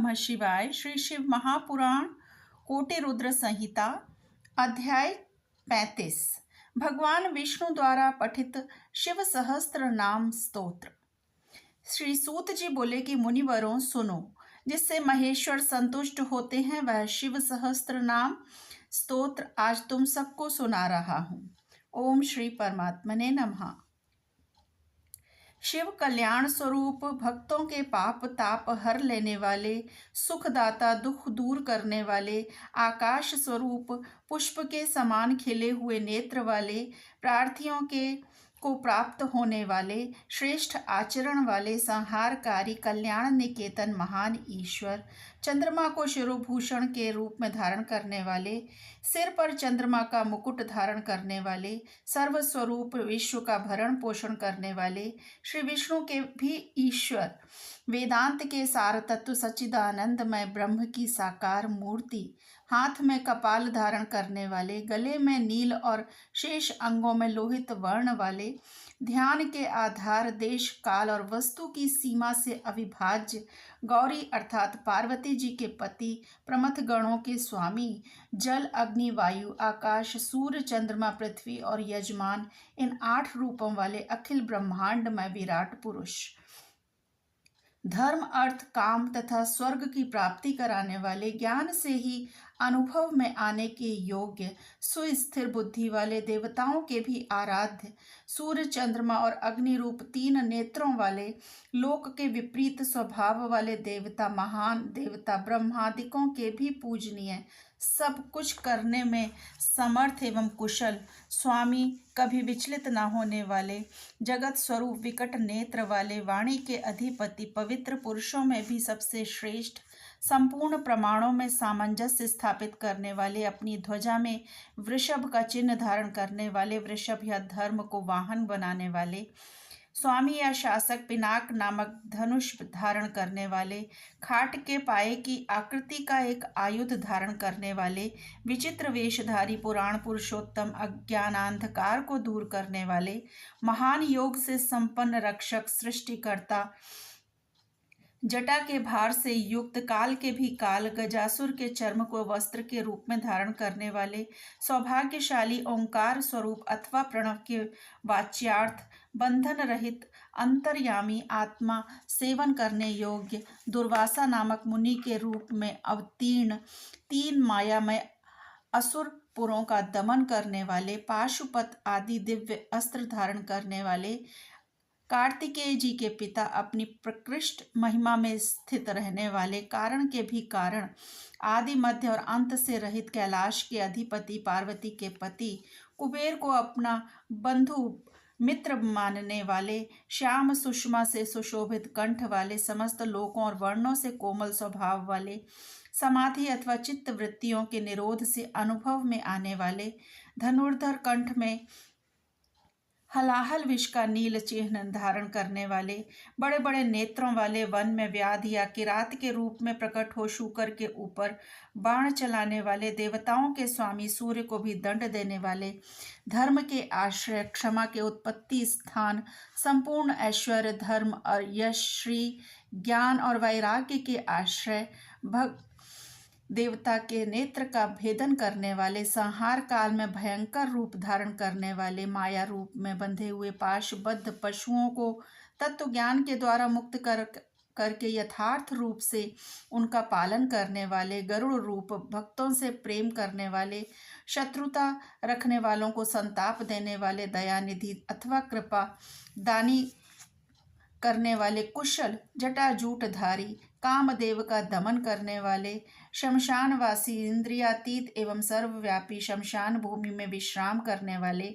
नमः शिवाय। श्री शिव महापुराण कोटि रुद्र संहिता अध्याय 35 भगवान विष्णु द्वारा पठित शिव सहस्त्र नाम स्तोत्र। श्री सूत जी बोले कि मुनिवरों सुनो, जिससे महेश्वर संतुष्ट होते हैं वह शिव सहस्त्र नाम स्तोत्र आज तुम सबको सुना रहा हूँ। ओम श्री परमात्मने नमः। शिव कल्याण स्वरूप, भक्तों के पाप ताप हर लेने वाले, सुखदाता, दुख दूर करने वाले, आकाश स्वरूप, पुष्प के समान खिले हुए नेत्र वाले, प्रार्थियों के को प्राप्त होने वाले, श्रेष्ठ आचरण वाले, संहारकारी, कल्याण निकेतन महान ईश्वर, चंद्रमा को शिरोभूषण के रूप में धारण करने वाले, सिर पर चंद्रमा का मुकुट धारण करने वाले, सर्वस्वरूप, विश्व का भरण पोषण करने वाले, श्री विष्णु के भी ईश्वर, वेदांत के सार तत्व, सच्चिदानंदमय ब्रह्म की साकार मूर्ति, हाथ में कपाल धारण करने वाले, गले में नील और शेष अंगों में लोहित वर्ण वाले, ध्यान के आधार, देश काल और वस्तु की सीमा से अविभाज्य, गौरी अर्थात पार्वती जी के पति, प्रमथ गणों के स्वामी, जल अग्नि वायु आकाश सूर्य चंद्रमा पृथ्वी और यजमान, इन 8 रूपों वाले अखिल ब्रह्मांड में विराट पुरुष, धर्म अर्थ काम तथा स्वर्ग की प्राप्ति कराने वाले, ज्ञान से ही अनुभव में आने के योग्य, सुस्थिर बुद्धि वाले, देवताओं के भी आराध्य, सूर्य चंद्रमा और अग्नि रूप 3 नेत्रों वाले, लोक के विपरीत स्वभाव वाले देवता, महान देवता, ब्रह्मादिकों के भी पूजनीय, सब कुछ करने में समर्थ एवं कुशल, स्वामी, कभी विचलित न होने वाले, जगत स्वरूप, विकट नेत्र वाले, वाणी के अधिपति, पवित्र पुरुषों में भी सबसे श्रेष्ठ, संपूर्ण प्रमाणों में सामंजस्य स्थापित करने वाले, अपनी ध्वजा में वृषभ का चिन्ह धारण करने वाले, वृषभ या धर्म को वाहन बनाने वाले, स्वामी या शासक, पिनाक नामक धनुष धारण करने वाले, खाट के पाए की आकृति का एक आयुध धारण करने वाले, विचित्र वेशधारी, पुराण पुरुषोत्तम, अज्ञानांधकार को दूर करने वाले, महान योग से संपन्न रक्षक, सृष्टिकर्ता, जटा के भार से युक्त, काल के भी काल, गजासुर के चर्म को वस्त्र के रूप में धारण करने वाले, सौभाग्यशाली, ओंकार स्वरूप अथवा प्रणव के वाच्यार्थ, बंधन रहित, अंतर्यामी, आत्मा, सेवन करने योग्य, दुर्वासा नामक मुनि के रूप में अवतीर्ण, 3 मायामय असुर पुरों का दमन करने वाले, पाशुपत आदि दिव्य अस्त्र धारण करने वाले, कार्तिकेय जी के पिता, अपनी प्रकृष्ट महिमा में स्थित रहने वाले, कारण के भी कारण, आदि मध्य और अंत से रहित, कैलाश के अधिपति, पार्वती के पति, कुबेर को अपना बंधु मित्र मानने वाले, श्याम सुषमा से सुशोभित कंठ वाले, समस्त लोकों और वर्णों से कोमल स्वभाव वाले, समाधि अथवा चित्त वृत्तियों के निरोध से अनुभव में आने वाले, धनुर्धर कंठ में हलाहल विष का नील चिन्ह धारण करने वाले, बड़े बड़े नेत्रों वाले, वन में व्याध या किरात के रूप में प्रकट हो शूकर के ऊपर बाण चलाने वाले, देवताओं के स्वामी, सूर्य को भी दंड देने वाले, धर्म के आश्रय, क्षमा के उत्पत्ति स्थान, संपूर्ण ऐश्वर्य, धर्म और यश, श्री, ज्ञान और वैराग्य के आश्रय, देवता के नेत्र का भेदन करने वाले, संहार काल में भयंकर रूप धारण करने वाले, माया रूप में बंधे हुए पाशबद्ध पशुओं को तत्व ज्ञान के द्वारा मुक्त करके यथार्थ रूप से उनका पालन करने वाले, गरुड़ रूप, भक्तों से प्रेम करने वाले, शत्रुता रखने वालों को संताप देने वाले, दयानिधि अथवा कृपा दानी करने वाले, कुशल, जटाजूटधारी, कामदेव का दमन करने वाले, शमशानवासी, इंद्रियातीत एवं सर्वव्यापी, शमशान भूमि में विश्राम करने वाले,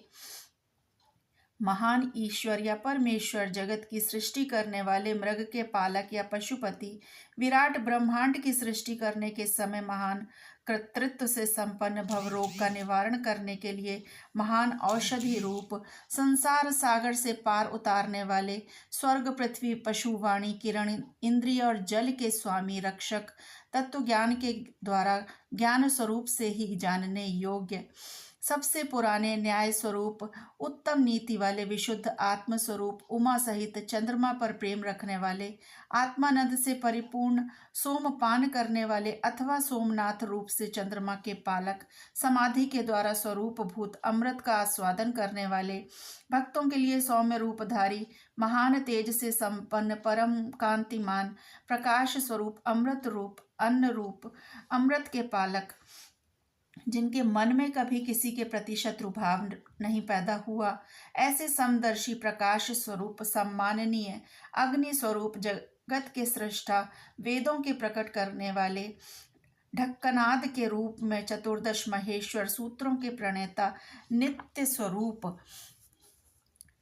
महान ईश्वर या परमेश्वर, जगत की सृष्टि करने वाले, मृग के पालक या पशुपति, विराट ब्रह्मांड की सृष्टि करने के समय महान कर्तृत्व से संपन्न, भवरोग का निवारण करने के लिए महान औषधि रूप, संसार सागर से पार उतारने वाले, स्वर्ग पृथ्वी पशु वाणी किरण इंद्रिय और जल के स्वामी, रक्षक, तत्व ज्ञान के द्वारा ज्ञान स्वरूप से ही जानने योग्य, सबसे पुराने न्याय स्वरूप, उत्तम नीति वाले, विशुद्ध आत्म स्वरूप, उमा सहित चंद्रमा पर प्रेम रखने वाले, आत्मानंद से परिपूर्ण, सोमपान करने वाले अथवा सोमनाथ रूप से चंद्रमा के पालक, समाधि के द्वारा स्वरूप भूत अमृत का आस्वादन करने वाले, भक्तों के लिए सौम्य रूपधारी, महान तेज से संपन्न, परम कांतिमान, प्रकाश स्वरूप, अमृत रूप, अन्न रूप, अमृत के पालक, जिनके मन में कभी किसी के प्रति शत्रु भाव नहीं पैदा हुआ, ऐसे समदर्शी, प्रकाश स्वरूप, सम्माननीय, अग्नि स्वरूप, जगत के सृष्टा, वेदों के प्रकट करने वाले, ढक्कनाद के रूप में चतुर्दश महेश्वर, सूत्रों के प्रणेता, नित्य स्वरूप,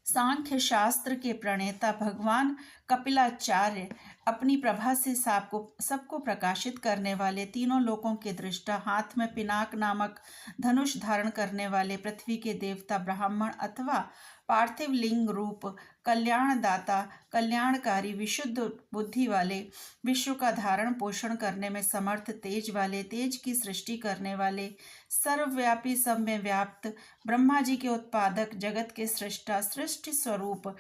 सांख्य शास्त्र के प्रणेता, भगवान कपिलाचार्य, अपनी प्रभा से सबको प्रकाशित करने वाले, तीनों लोकों के दृष्टा, हाथ में पिनाक नामक धनुष धारण करने वाले, पृथ्वी के देवता, ब्राह्मण अथवा पार्थिव लिंग रूप, कल्याणदाता, कल्याणकारी, विशुद्ध बुद्धि वाले, विश्व का धारण पोषण करने में समर्थ, तेज वाले, तेज की सृष्टि करने वाले, सर्वव्यापी, सब में व्याप्त, ब्रह्मा जी के उत्पादक, जगत के सृष्टा, सृष्टि स्वरूप,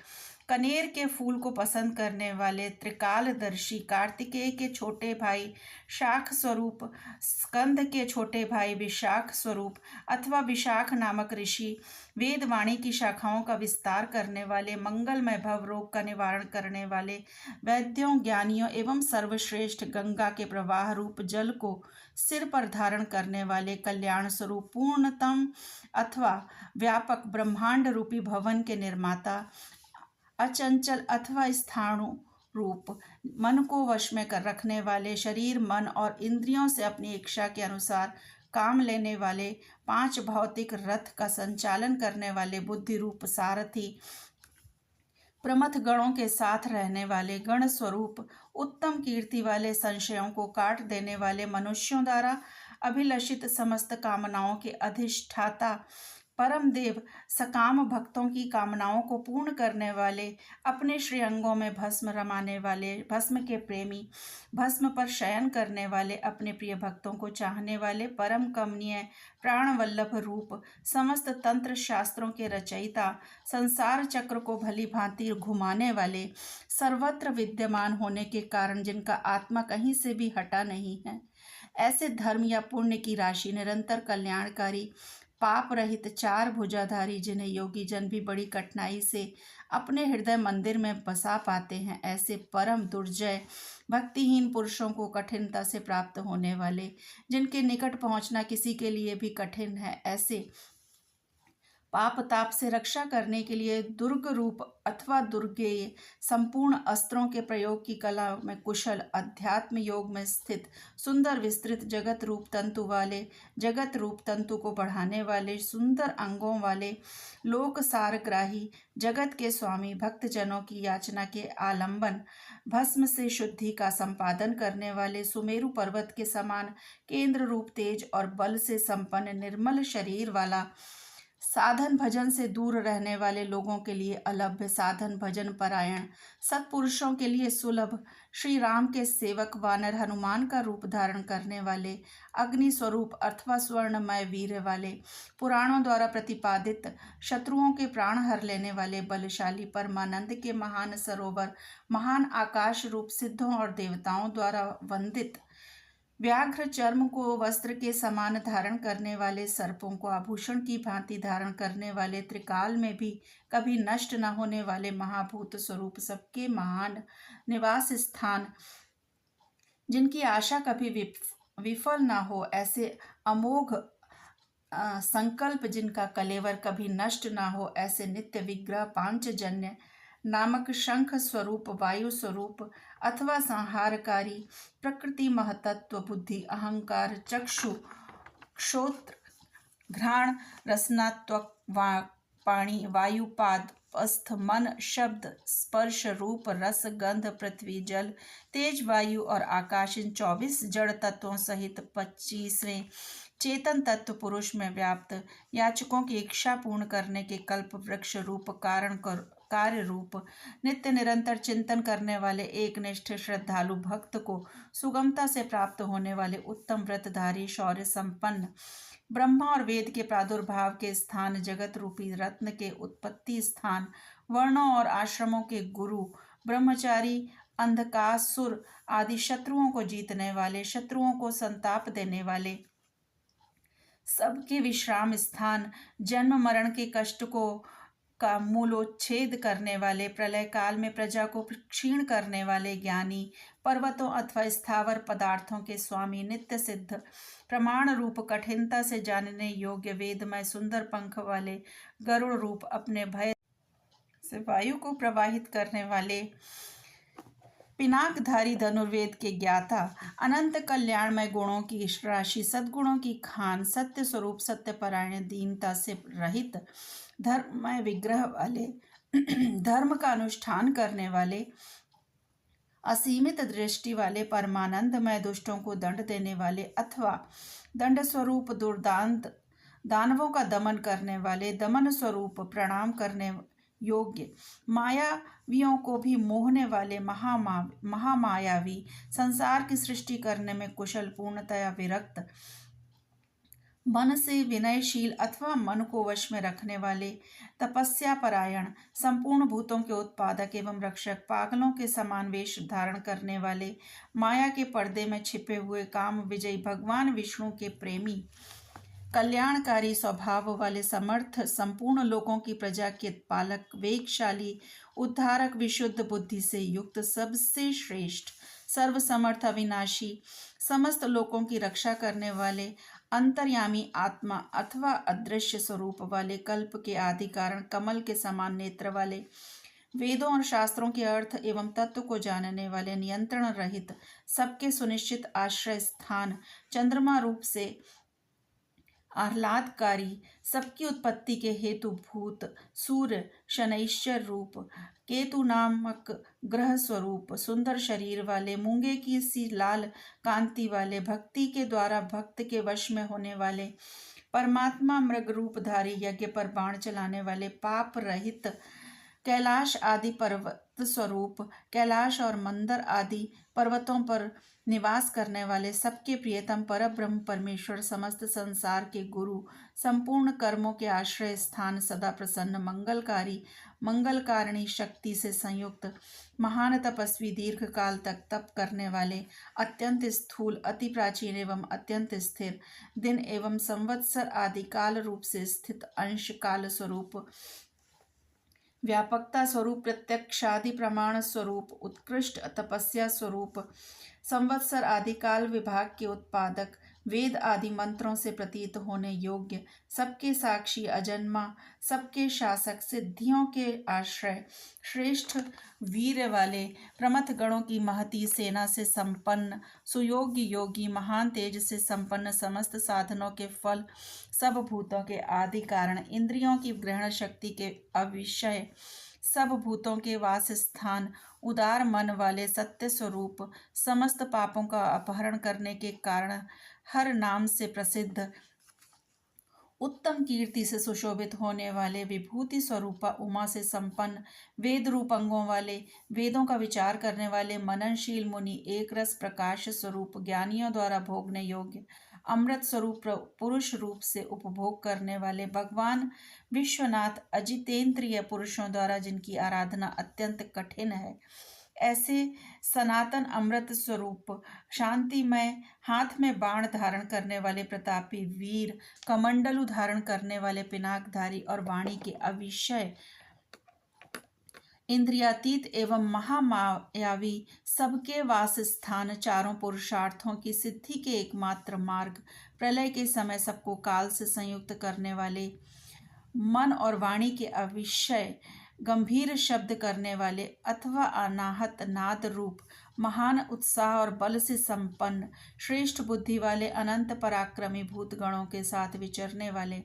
कनेर के फूल को पसंद करने वाले, त्रिकालदर्शी, कार्तिकेय के छोटे भाई, शाख स्वरूप, स्कंद के छोटे भाई, विशाख स्वरूप अथवा विशाख नामक ऋषि, वेदवाणी की शाखाओं का विस्तार करने वाले, मंगलमय भव रोग का निवारण करने वाले, वैद्यों, ज्ञानियों एवं सर्वश्रेष्ठ, गंगा के प्रवाह रूप जल को सिर पर धारण करने वाले, कल्याण स्वरूप, पूर्णतम अथवा व्यापक, ब्रह्मांड रूपी भवन के निर्माता, अचंचल अथवा स्थाणु रूप, मन को वश में कर रखने वाले, शरीर, मन और इंद्रियों से अपनी इच्छा के अनुसार काम लेने वाले, 5 भौतिक रथ का संचालन करने वाले, बुद्धि रूप सारथी, प्रमथ गणों के साथ रहने वाले, गण स्वरूप, उत्तम कीर्ति वाले, संशयों को काट देने वाले, मनुष्यों द्वारा अभिलषित समस्त कामनाओं के अधिष्ठाता, परम देव, सकाम भक्तों की कामनाओं को पूर्ण करने वाले, अपने श्रीअंगों में भस्म रमाने वाले, भस्म के प्रेमी, भस्म पर शयन करने वाले, अपने प्रिय भक्तों को चाहने वाले, परम कमनीय, प्राण वल्लभ रूप, समस्त तंत्र शास्त्रों के रचयिता, संसार चक्र को भली भांति घुमाने वाले, सर्वत्र विद्यमान होने के कारण जिनका आत्मा कहीं से भी हटा नहीं है, ऐसे धर्म या पुण्य की राशि, निरंतर कल्याणकारी, पाप रहित, 4 भुजाधारी, जिन्हें योगी जन भी बड़ी कठिनाई से अपने हृदय मंदिर में बसा पाते हैं, ऐसे परम दुर्जय, भक्तिहीन पुरुषों को कठिनता से प्राप्त होने वाले, जिनके निकट पहुंचना किसी के लिए भी कठिन है, ऐसे पाप ताप से रक्षा करने के लिए दुर्ग रूप अथवा दुर्गेय, संपूर्ण अस्त्रों के प्रयोग की कला में कुशल, अध्यात्म योग में स्थित, सुंदर विस्तृत, जगत रूप तंतु वाले, जगत रूप तंतु को बढ़ाने वाले, सुंदर अंगों वाले, लोक सारग्राही, जगत के स्वामी, भक्तजनों की याचना के आलंबन, भस्म से शुद्धि का संपादन करने वाले, सुमेरु पर्वत के समान केंद्र रूप, तेज और बल से संपन्न, निर्मल शरीर वाला, साधन भजन से दूर रहने वाले लोगों के लिए अलभ्य, साधन भजन परायण, सत्पुरुषों के लिए सुलभ, श्री राम के सेवक, वानर हनुमान का रूप धारण करने वाले, अग्नि स्वरूप अथवा स्वर्णमय वीर वाले, पुराणों द्वारा प्रतिपादित, शत्रुओं के प्राण हर लेने वाले, बलशाली, परमानंद के महान सरोवर, महान आकाश रूप, सिद्धों और देवताओं द्वारा वंदित, व्याघ्र चर्म को वस्त्र के समान धारण करने वाले, सर्पों को आभूषण की भांति धारण करने वाले, त्रिकाल में भी कभी नष्ट न होने वाले, महाभूत स्वरूप, सबके महान निवास स्थान, जिनकी आशा कभी विफल न हो, ऐसे अमोघ संकल्प, जिनका कलेवर कभी नष्ट न हो, ऐसे नित्य विग्रह, पांचजन्य नामक शंख स्वरूप, वायु स्वरूप अथवा संहारकारी, प्रकृति, महतत्व, बुद्धि, अहंकार, चक्षु, श्रोत्र, घ्राण, रसनात्वक, पाणी, वायुपाद, अस्थ, मन, शब्द, स्पर्श, रूप, रस, गंध, पृथ्वी, जल, तेज, वायु और आकाश, इन 24 जड़ तत्वों सहित 25वें चेतन तत्व पुरुष में व्याप्त, याचकों की इच्छा पूर्ण करने के कल्प वृक्ष रूप, कारण कार्य रूप, नित्य निरंतर चिंतन करने वाले, एक निष्ठ श्रद्धालु भक्त को सुगमता से प्राप्त होने वाले, उत्तम व्रतधारी, शौर्य संपन्न, ब्रह्मा और वेद के प्रादुर्भाव के स्थान, जगत रूपी रत्न के उत्पत्ति स्थान, वर्णों और आश्रमों के गुरु, ब्रह्मचारी, अंधकासुर आदि शत्रुओं को जीतने वाले, शत्रुओं को संताप देने वाले, सबके विश्राम स्थान, जन्म मरण के कष्ट को का मूलोच्छेद करने वाले, प्रलय काल में प्रजा को क्षीण करने वाले ज्ञानी, पर्वतों अथवा स्थावर पदार्थों के स्वामी, नित्य सिद्ध, प्रमाण रूप कठिनता से जानने योग्य, वेदमय सुंदर पंख वाले, गरुड़ रूप अपने भय से वायु को प्रवाहित करने वाले, पिनाकधारी धनुर्वेद के ज्ञाता, अनंत कल्याणमय गुणों की राशि, सद्गुणों की खान, सत्य स्वरूप, सत्यपरायण, दीनता से रहित, धर्ममय विग्रह वाले, धर्म का अनुष्ठान करने वाले, असीमित दृष्टि वाले, परमानंदमय, दुष्टों को दंड देने वाले अथवा दंड स्वरूप, दुर्दांत दानवों का दमन करने वाले, दमन स्वरूप, प्रणाम करने योग्य, मायावियों को भी मोहने वाले, महामायावी, संसार की सृष्टि करने में कुशल, पूर्णतया विरक्त, मन से विनयशील अथवा मन को वश में रखने वाले, तपस्या परायण, संपूर्ण भूतों के उत्पादक एवं रक्षक, पागलों के समान वेश धारण करने वाले, माया के पर्दे में छिपे हुए, काम विजयी, भगवान विष्णु के प्रेमी, कल्याणकारी स्वभाव वाले, समर्थ, संपूर्ण लोकों की प्रजा के पालक, वेगशाली, उद्धारक, विशुद्ध बुद्धि से युक्त, सबसे श्रेष्ठ, सर्वसमर्थ, अविनाशी, समस्त लोकों की रक्षा करने वाले, अंतर्यामी आत्मा अथवा अदृश्य स्वरूप वाले, कल्प के आदि कारण, कमल के समान नेत्र वाले, वेदों और शास्त्रों के अर्थ एवं तत्व को जानने वाले, नियंत्रण रहित, सबके सुनिश्चित आश्रय स्थान, चंद्रमा रूप से आह्लादकारी, सबकी उत्पत्ति के हेतु भूत, सूर्य, शनैश्चर रूप, केतु नामक ग्रह स्वरूप, सुंदर शरीर वाले, मूंगे की सी लाल कांति वाले, भक्ति के द्वारा भक्त के वश में होने वाले, परमात्मा मृग रूपधारी, यज्ञ पर बाण चलाने वाले, पाप रहित, कैलाश आदि पर्वत स्वरूप, कैलाश और मंदर आदि पर्वतों पर निवास करने वाले, सबके प्रियतम परब्रह्म परमेश्वर, समस्त संसार के गुरु, संपूर्ण कर्मों के आश्रय स्थान, सदा प्रसन्न, मंगलकारी, मंगलकारिणी शक्ति से संयुक्त, महान तपस्वी, दीर्घ काल तक तप करने वाले, अत्यंत स्थूल, अति प्राचीन एवं अत्यंत स्थिर, दिन एवं संवत्सर आदि काल रूप से स्थित, अंश काल स्वरूप, व्यापकता स्वरूप, प्रत्यक्षादि प्रमाण स्वरूप, उत्कृष्ट तपस्या स्वरूप, संवत्सर आदि काल विभाग के उत्पादक, वेद आदि मंत्रों से प्रतीत होने योग्य, सबके साक्षी, अजन्मा, सबके शासक, सिद्धियों के आश्रय, श्रेष्ठ वीर वाले, प्रमथ गणों की महती सेना से संपन्न, सुयोग्य योगी, महान तेज से संपन्न, समस्त साधनों के फल, सब भूतों के आदि कारण, इंद्रियों की ग्रहण शक्ति के अविषय, सब भूतों के वास स्थान, उदार मन वाले, सत्य स्वरूप, समस्त पापों का अपहरण करने के कारण, हर नाम से प्रसिद्ध, उत्तम कीर्ति से सुशोभित होने वाले, विभूति स्वरूपा उमा से संपन्न, वेद रूप अंगों वाले, वेदों का विचार करने वाले, मननशील मुनि, एक रस प्रकाश स्वरूप, ज्ञानियों द्वारा भोगने योग्य, अमृत स्वरूप, पुरुष रूप से उपभोग करने वाले, भगवान विश्वनाथ, अजितेंद्रिय पुरुषों द्वारा जिनकी आराधना अत्यंत कठिन है, ऐसे सनातन अमृत स्वरूप, शांतिमय, हाथ में बाण धारण करने वाले, प्रतापी वीर, कमंडलु धारण करने वाले, पिनाकधारी और वाणी के अविषय, इंद्रियातीत एवं महामायावी, सबके वास स्थान, चारों पुरुषार्थों की सिद्धि के एकमात्र मार्ग, प्रलय के समय सबको काल से संयुक्त करने वाले, मन और वाणी के अविषय, गंभीर शब्द करने वाले अथवा अनाहत नाद रूप, महान उत्साह और बल से संपन्न, श्रेष्ठ बुद्धि वाले, अनंत पराक्रमी, भूत गणों के साथ विचरने वाले,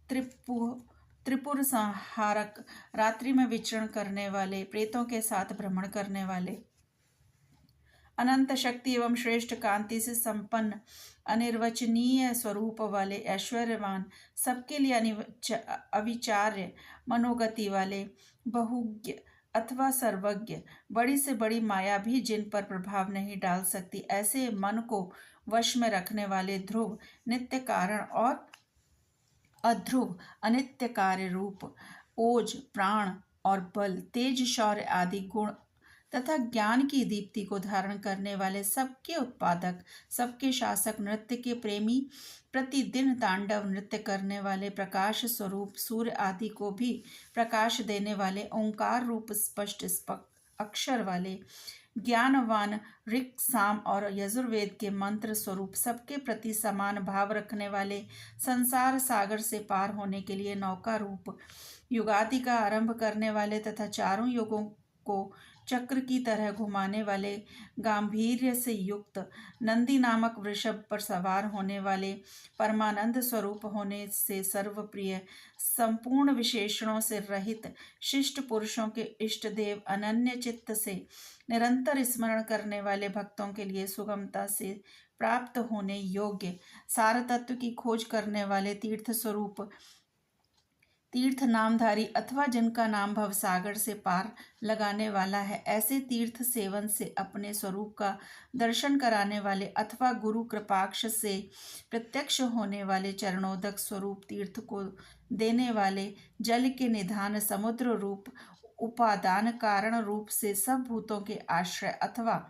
त्रिपुर संहारक, रात्रि में विचरण करने वाले, प्रेतों के साथ भ्रमण करने वाले, अनंत शक्ति एवं श्रेष्ठ कांति से संपन्न, अनिर्वचनीय स्वरूप वाले, ऐश्वर्यवान, सबके लिए अविचार्य मनोगति वाले, बहुज्ञ, अथवा सर्वज्ञ, बड़ी से बड़ी माया भी जिन पर प्रभाव नहीं डाल सकती, ऐसे मन को वश में रखने वाले ध्रुव, नित्य कारण और अध्रुव, अनित्य कार्य रूप, ओज, प्राण और बल, तेज, शौर्य आदि गुण तथा ज्ञान की दीप्ति को धारण करने वाले, सबके उत्पादक, सबके शासक, नृत्य के प्रेमी, प्रतिदिन तांडव नृत्य करने वाले, प्रकाश स्वरूप, सूर्य आदि को भी प्रकाश देने वाले, ओंकार रूप स्पष्ट अक्षर वाले, ज्ञानवान, ऋक्, साम और यजुर्वेद के मंत्र स्वरूप, सबके प्रति समान भाव रखने वाले, संसार सागर से पार होने के लिए नौका रूप, युगादि का आरंभ करने वाले तथा चारों युगों को चक्र की तरह घुमाने वाले, गांभीर्य से युक्त, नंदी नामक वृषभ पर सवार होने वाले, परमानंद स्वरूप होने से सर्वप्रिय, संपूर्ण विशेषणों से रहित, शिष्ट पुरुषों के इष्ट देव, अनन्य चित्त से निरंतर स्मरण करने वाले भक्तों के लिए सुगमता से प्राप्त होने योग्य, सार तत्व की खोज करने वाले, तीर्थ स्वरूप, तीर्थ नामधारी अथवा जिनका नाम भवसागर से पार लगाने वाला है, ऐसे तीर्थ सेवन से अपने स्वरूप का दर्शन कराने वाले अथवा गुरु कृपाक्ष से प्रत्यक्ष होने वाले, चरणोदक स्वरूप तीर्थ को देने वाले, जल के निधान, समुद्र रूप, उपादान कारण रूप से सब भूतों के आश्रय अथवा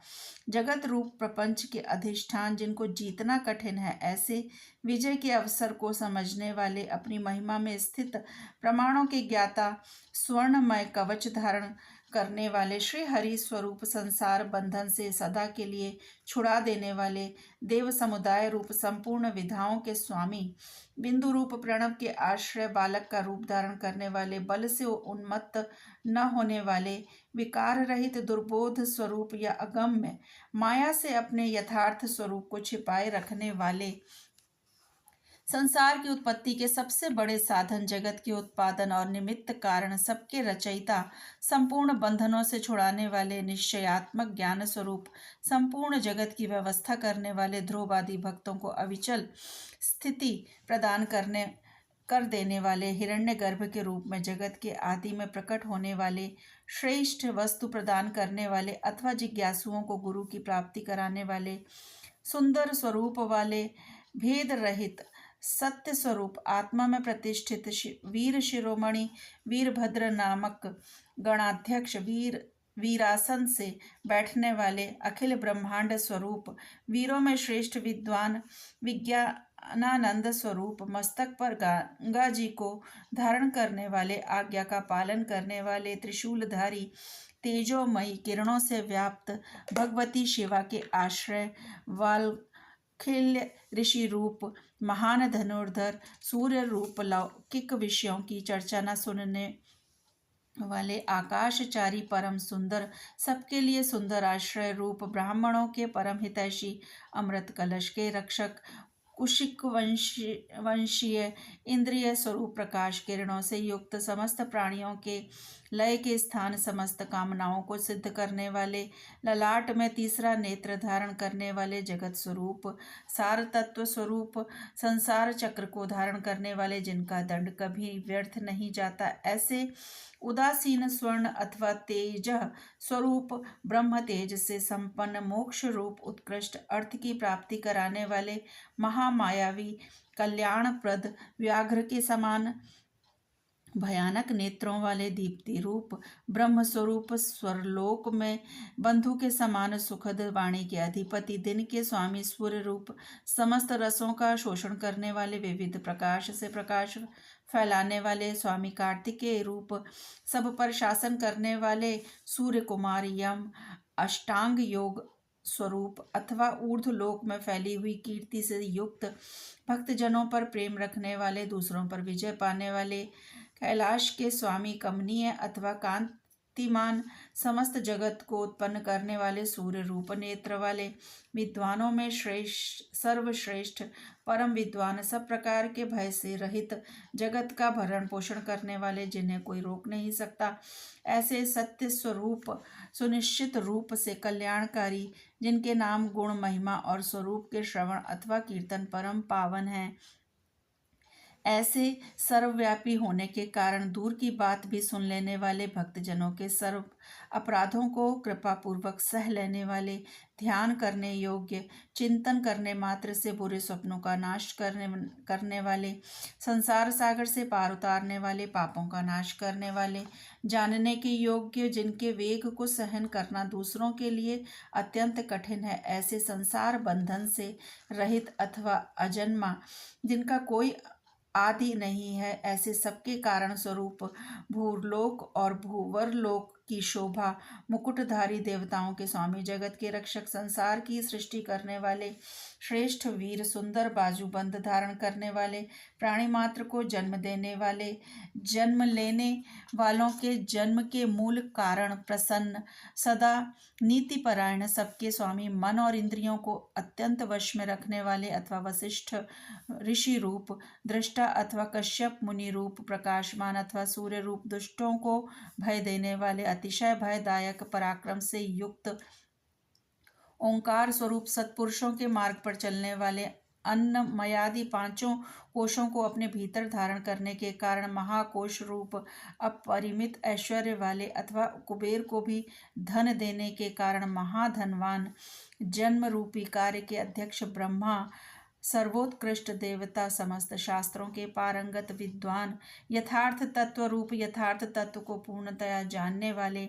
जगत रूप प्रपंच के अधिष्ठान, जिनको जीतना कठिन है, ऐसे विजय के अवसर को समझने वाले, अपनी महिमा में स्थित प्रमाणों के ज्ञाता, स्वर्णमय कवच धारण करने वाले, श्री हरि स्वरूप, संसार बंधन से सदा के लिए छुड़ा देने वाले, देव समुदाय रूप संपूर्ण विधाओं के स्वामी, बिंदु रूप प्रणव के आश्रय, बालक का रूप धारण करने वाले, बल से उन्मत्त न होने वाले, विकार रहित दुर्बोध स्वरूप या अगम्य, माया से अपने यथार्थ स्वरूप को छिपाए रखने वाले, संसार की उत्पत्ति के सबसे बड़े साधन, जगत के उत्पादन और निमित्त कारण, सबके रचयिता, संपूर्ण बंधनों से छुड़ाने वाले, निश्चयात्मक ज्ञान स्वरूप, संपूर्ण जगत की व्यवस्था करने वाले, ध्रुव आदि भक्तों को अविचल स्थिति प्रदान कर देने वाले, हिरण्यगर्भ के रूप में जगत के आदि में प्रकट होने वाले, श्रेष्ठ वस्तु प्रदान करने वाले अथवा जिज्ञासुओं को गुरु की प्राप्ति कराने वाले, सुंदर स्वरूप वाले, भेद रहित, सत्य स्वरूप, आत्मा में प्रतिष्ठित, वीर शिरोमणि, वीरभद्र नामक गणाध्यक्ष, वीरासन से बैठने वाले, अखिल ब्रह्मांड स्वरूप, वीरों में श्रेष्ठ, विद्वान, विज्ञानानंद स्वरूप, मस्तक पर गंगा जी को धारण करने वाले, आज्ञा का पालन करने वाले, त्रिशूलधारी, तेजोमयी किरणों से व्याप्त, भगवती शिवा के आश्रय, वाल्खिल्य ऋषि रूप, महान धनुर्धर, सूर्य रूप, लौकिक विषयों की चर्चा न सुनने वाले, आकाशचारी, परम सुंदर, सबके लिए सुंदर आश्रय रूप, ब्राह्मणों के परम हितैषी, अमृत कलश के रक्षक, कुशिक वंशीय, इंद्रिय स्वरूप, प्रकाश किरणों से युक्त, समस्त प्राणियों के लय के स्थान, समस्त कामनाओं को सिद्ध करने वाले, ललाट में तीसरा नेत्र धारण करने वाले, जगत स्वरूप, सार तत्व स्वरूप, संसार चक्र को धारण करने वाले, जिनका दंड कभी व्यर्थ नहीं जाता, ऐसे उदासीन स्वर्ण अथवा तेज स्वरूप, ब्रह्म तेज से संपन्न, मोक्ष रूप, उत्कृष्ट अर्थ की प्राप्ति कराने वाले, महामायावी, कल्याणप्रद, व्याघ्र के समान भयानक नेत्रों वाले, दीप्ति रूप, ब्रह्म स्वरूप, स्वरलोक में बंधु के समान सुखद वाणी के अधिपति, दिन के स्वामी, सूर्य रूप, समस्त रसों का शोषण करने वाले, विविध प्रकाश से प्रकाश फैलाने वाले, स्वामी कार्तिकेय रूप, सब पर शासन करने वाले, सूर्य कुमार, यम, अष्टांग योग स्वरूप अथवा ऊर्ध्व लोक में फैली हुई कीर्ति से युक्त, भक्तजनों पर प्रेम रखने वाले, दूसरों पर विजय पाने वाले, कैलाश के स्वामी, कमनीय अथवा कांतिमान, समस्त जगत को उत्पन्न करने वाले, सूर्य रूप नेत्र वाले, विद्वानों में श्रेष्ठ, सर्वश्रेष्ठ, परम विद्वान, सब प्रकार के भय से रहित, जगत का भरण पोषण करने वाले, जिन्हें कोई रोक नहीं सकता, ऐसे सत्य स्वरूप, सुनिश्चित रूप से कल्याणकारी, जिनके नाम, गुण, महिमा और स्वरूप के श्रवण अथवा कीर्तन परम पावन हैं, ऐसे सर्वव्यापी होने के कारण दूर की बात भी सुन लेने वाले, भक्तजनों के सर्व अपराधों को कृपापूर्वक सह लेने वाले, ध्यान करने योग्य, चिंतन करने मात्र से बुरे स्वप्नों का नाश करने वाले, संसार सागर से पार उतारने वाले, पापों का नाश करने वाले, जानने के योग्य, जिनके वेग को सहन करना दूसरों के लिए अत्यंत कठिन है, ऐसे संसार बंधन से रहित अथवा अजन्मा, जिनका कोई आदि नहीं है, ऐसे सबके कारण स्वरूप भूलोक और भूवरलोक की शोभा, मुकुटधारी देवताओं के स्वामी, जगत के रक्षक, संसार की सृष्टि करने वाले, श्रेष्ठ वीर, सुंदर बाजूबंद धारण करने वाले, प्राणी मात्र को जन्म देने वाले, जन्म लेने वालों के जन्म के मूल कारण, प्रसन्न, सदा नीतिपरायण, सबके स्वामी, मन और इंद्रियों को अत्यंत वश में रखने वाले, अथवा वशिष्ठ ऋषि रूप, दृष्टा अथवा कश्यप मुनि रूप, प्रकाशमान अथवा सूर्य रूप, दुष्टों को भय देने वाले, अतिशय भयदायक पराक्रम से युक्त, ओंकार स्वरूप, सत्पुरुषों के मार्ग पर चलने वाले, अन्नमयादि पांचों कोशों को अपने भीतर धारण करने के कारण महाकोश रूप, अपरिमित ऐश्वर्य वाले, अथवा कुबेर को भी धन देने के कारण महाधनवान, जन्म रूपी कार्य के अध्यक्ष ब्रह्मा, सर्वोत्कृष्ट देवता, समस्त शास्त्रों के पारंगत विद्वान, यथार्थ तत्व रूप, यथार्थ तत्व को पूर्णतया जानने वाले,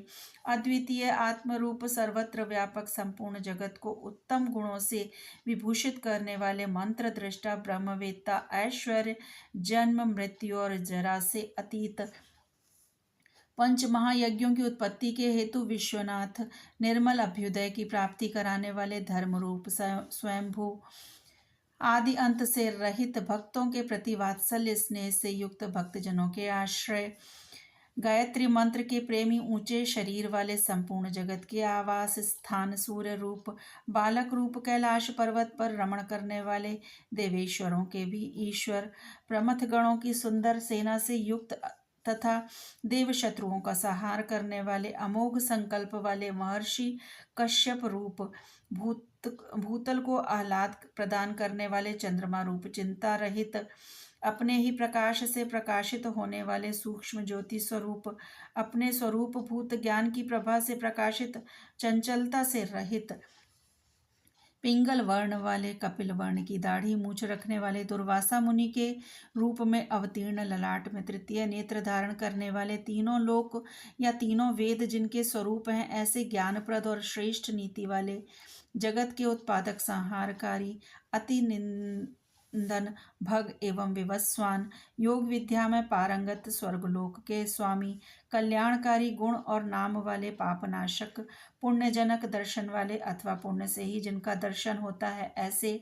अद्वितीय आत्मरूप, सर्वत्र व्यापक, संपूर्ण जगत को उत्तम गुणों से विभूषित करने वाले, मंत्र दृष्टा, ब्रह्मवेत्ता, ऐश्वर्य, जन्म मृत्यु और जरा से अतीत, पंच महायज्ञों की उत्पत्ति के हेतु विश्वनाथ, निर्मल अभ्युदय की प्राप्ति कराने वाले, धर्म रूप, स्वयंभू, आदि अंत से रहित, भक्तों के प्रति वात्सल्य स्नेह से युक्त, भक्तजनों के आश्रय, गायत्री मंत्र के प्रेमी, ऊंचे शरीर वाले, संपूर्ण जगत के आवास स्थान, सूर्य रूप, बालक रूप, कैलाश पर्वत पर रमण करने वाले, देवेश्वरों के भी ईश्वर, प्रमथ गणों की सुंदर सेना से युक्त तथा देव शत्रुओं का संहार करने वाले, अमोघ संकल्प वाले, महर्षि कश्यप रूप, भूतल को आह्लाद प्रदान करने वाले, चंद्रमा रूप, चिंता रहित, अपने ही प्रकाश से प्रकाशित होने वाले, सूक्ष्म ज्योति स्वरूप, अपने स्वरूप भूत ज्ञान की प्रभा से प्रकाशित, चंचलता से रहित, पिंगल वर्ण वाले, कपिल वर्ण की दाढ़ी मूछ रखने वाले, दुर्वासा मुनि के रूप में अवतीर्ण, ललाट में तृतीय नेत्र धारण करने वाले, तीनों लोक या तीनों वेद जिनके स्वरूप हैं, ऐसे ज्ञानप्रद और श्रेष्ठ नीति वाले, जगत के उत्पादक, संहारकारी, अति निंदन, भग एवं विवस्वान, योग विद्या में पारंगत, स्वर्गलोक के स्वामी, कल्याणकारी गुण और नाम वाले, पापनाशक, पुण्यजनक, दर्शन वाले अथवा पुण्य से ही जिनका दर्शन होता है, ऐसे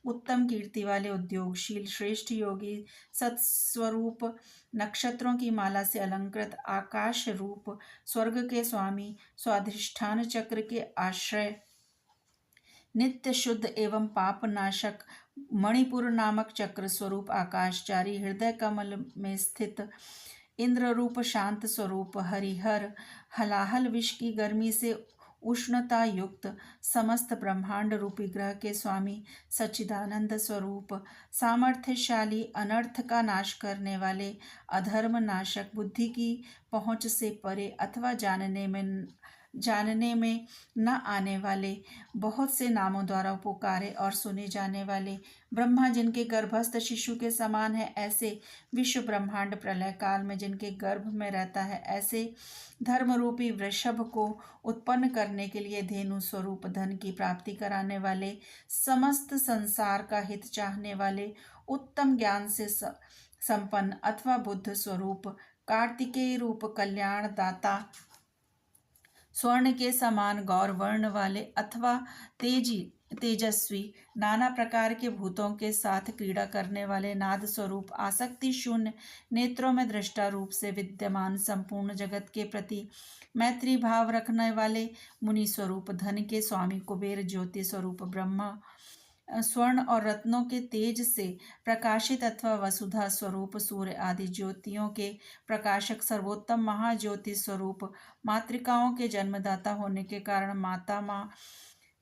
उत्तम कीर्ति वाले, उद्योगशील, श्रेष्ठ योगी, सत्स्वरूप, नक्षत्रों की माला से अलंकृत, आकाश रूप, स्वर्ग के स्वामी, स्वाधिष्ठान चक्र के आश्रय, नित्य शुद्ध एवं पापनाशक, मणिपुर नामक चक्र स्वरूप, आकाशचारी, हृदय कमल में स्थित, इंद्र रूप, शांत स्वरूप, हरिहर, हलाहल विष की गर्मी से उष्णता युक्त, समस्त ब्रह्मांड रूपी ग्रह के स्वामी, सच्चिदानंद स्वरूप, सामर्थ्यशाली, अनर्थ का नाश करने वाले, अधर्म नाशक, बुद्धि की पहुँच से परे अथवा जानने में न आने वाले, बहुत से नामों द्वारा पुकारे और सुने जाने वाले, ब्रह्मा जिनके गर्भस्थ शिशु के समान है, ऐसे विश्व ब्रह्मांड प्रलय काल में जिनके गर्भ में रहता है, ऐसे धर्म रूपी वृषभ को उत्पन्न करने के लिए धेनु स्वरूप, धन की प्राप्ति कराने वाले, समस्त संसार का हित चाहने वाले, उत्तम ज्ञान से संपन्न अथवा बुद्ध स्वरूप, कार्तिकेय रूप, कल्याण दाता, स्वर्ण के समान गौर वर्ण वाले अथवा तेजस्वी, नाना प्रकार के भूतों के साथ क्रीड़ा करने वाले, नाद स्वरूप, आसक्ति शून्य, नेत्रों में दृष्टा रूप से विद्यमान, संपूर्ण जगत के प्रति मैत्री भाव रखने वाले, मुनि स्वरूप, धन के स्वामी, कुबेर, ज्योति स्वरूप, ब्रह्मा, स्वर्ण और रत्नों के तेज से प्रकाशित अथवा वसुधा स्वरूप, सूर्य आदि ज्योतियों के प्रकाशक, सर्वोत्तम महाज्योति स्वरूप, मातृकाओं के जन्मदाता होने के कारण माता माँ